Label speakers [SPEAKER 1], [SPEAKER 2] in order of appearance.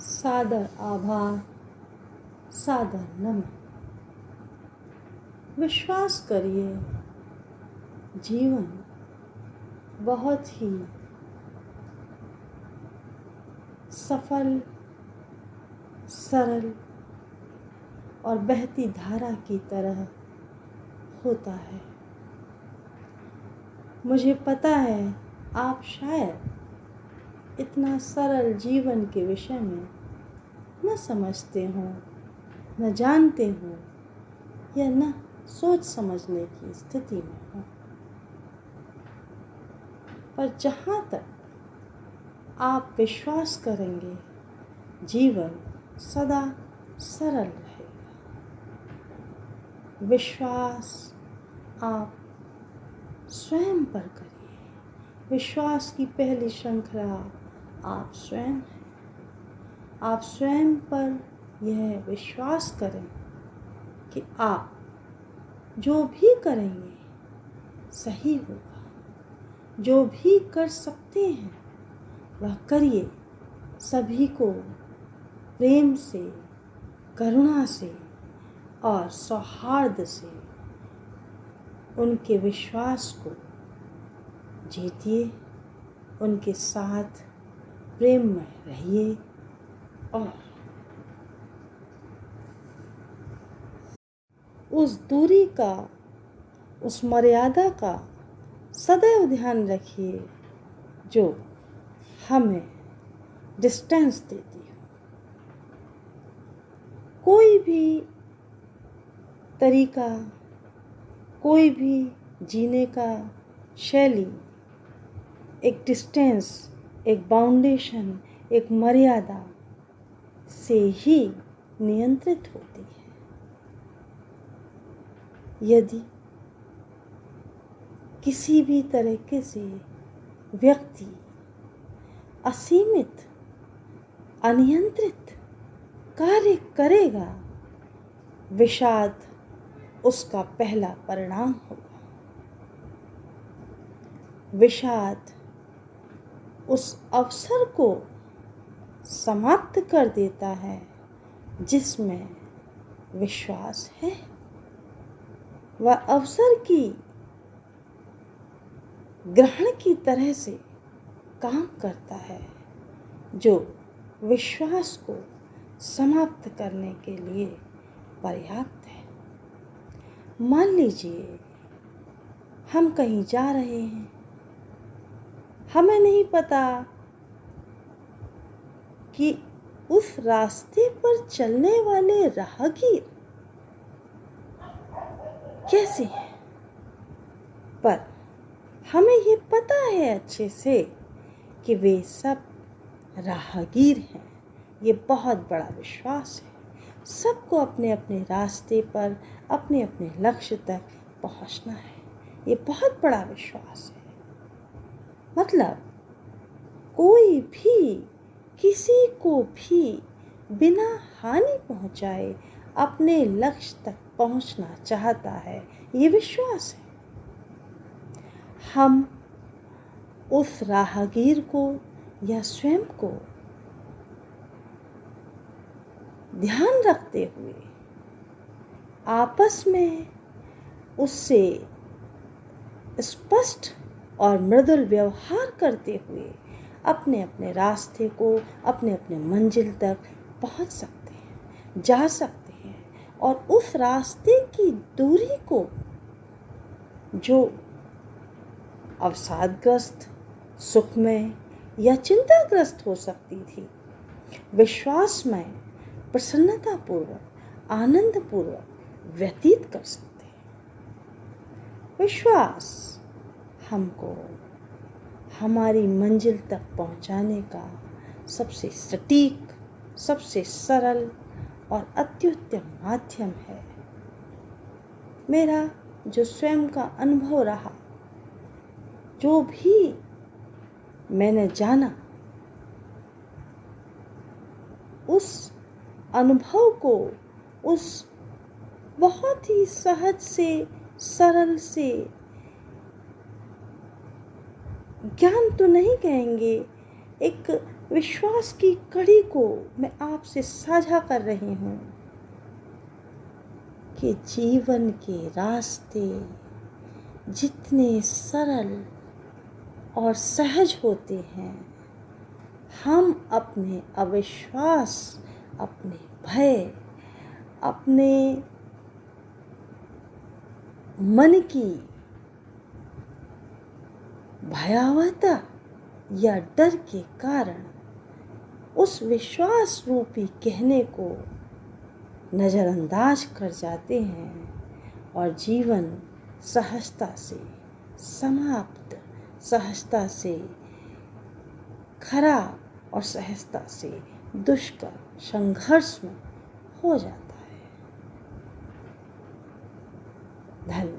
[SPEAKER 1] सादर आभार, सादर नमन। विश्वास करिए, जीवन बहुत ही सफल, सरल और बहती धारा की तरह होता है। मुझे पता है आप शायद इतना सरल जीवन के विषय में न समझते हों, न जानते हों या न सोच समझने की स्थिति में हों, पर जहाँ तक आप विश्वास करेंगे, जीवन सदा सरल रहेगा। विश्वास आप स्वयं पर करिए। विश्वास की पहली श्रृंखला आप स्वयं हैं। आप स्वयं पर यह विश्वास करें कि आप जो भी करेंगे सही होगा। जो भी कर सकते हैं वह करिए। सभी को प्रेम से, करुणा से और सौहार्द से उनके विश्वास को जीतिए। उनके साथ प्रेम में रहिए और उस दूरी का, उस मर्यादा का सदैव ध्यान रखिए जो हमें डिस्टेंस देती है। कोई भी तरीका, कोई भी जीने का शैली एक डिस्टेंस, एक बाउंडेशन, एक मर्यादा से ही नियंत्रित होती है। यदि किसी भी तरीके से व्यक्ति असीमित, अनियंत्रित कार्य करेगा, विषाद उसका पहला परिणाम होगा। विषाद उस अवसर को समाप्त कर देता है जिसमें विश्वास है। वह अवसर की ग्रहण की तरह से काम करता है जो विश्वास को समाप्त करने के लिए पर्याप्त है। मान लीजिए हम कहीं जा रहे हैं, हमें नहीं पता कि उस रास्ते पर चलने वाले राहगीर कैसे हैं, पर हमें ये पता है अच्छे से कि वे सब राहगीर हैं। ये बहुत बड़ा विश्वास है। सबको अपने अपने रास्ते पर, अपने अपने लक्ष्य तक पहुंचना है। ये बहुत बड़ा विश्वास है। मतलब कोई भी किसी को भी बिना हानि पहुंचाए अपने लक्ष्य तक पहुंचना चाहता है। ये विश्वास है। हम उस राहगीर को या स्वयं को ध्यान रखते हुए आपस में उससे स्पष्ट और मृदुल व्यवहार करते हुए अपने अपने रास्ते को, अपने अपने मंजिल तक पहुंच सकते हैं, जा सकते हैं। और उस रास्ते की दूरी को जो अवसादग्रस्त, सुखमय या चिंताग्रस्त हो सकती थी, विश्वासमय, प्रसन्नतापूर्वक, आनंदपूर्वक व्यतीत कर सकते हैं। विश्वास हमको हमारी मंजिल तक पहुंचाने का सबसे सटीक, सबसे सरल और अत्युत्तम माध्यम है। मेरा जो स्वयं का अनुभव रहा, जो भी मैंने जाना, उस अनुभव को, उस बहुत ही सहज से, सरल से, ज्ञान तो नहीं कहेंगे, एक विश्वास की कड़ी को मैं आपसे साझा कर रही हूँ कि जीवन के रास्ते जितने सरल और सहज होते हैं, हम अपने अविश्वास, अपने भय, अपने मन की भयावहता या डर के कारण उस विश्वास रूपी कहने को नज़रअंदाज कर जाते हैं और जीवन सहजता से समाप्त, सहजता से खराब और सहजता से दुष्कर, संघर्ष में हो जाता है। धन्यवाद।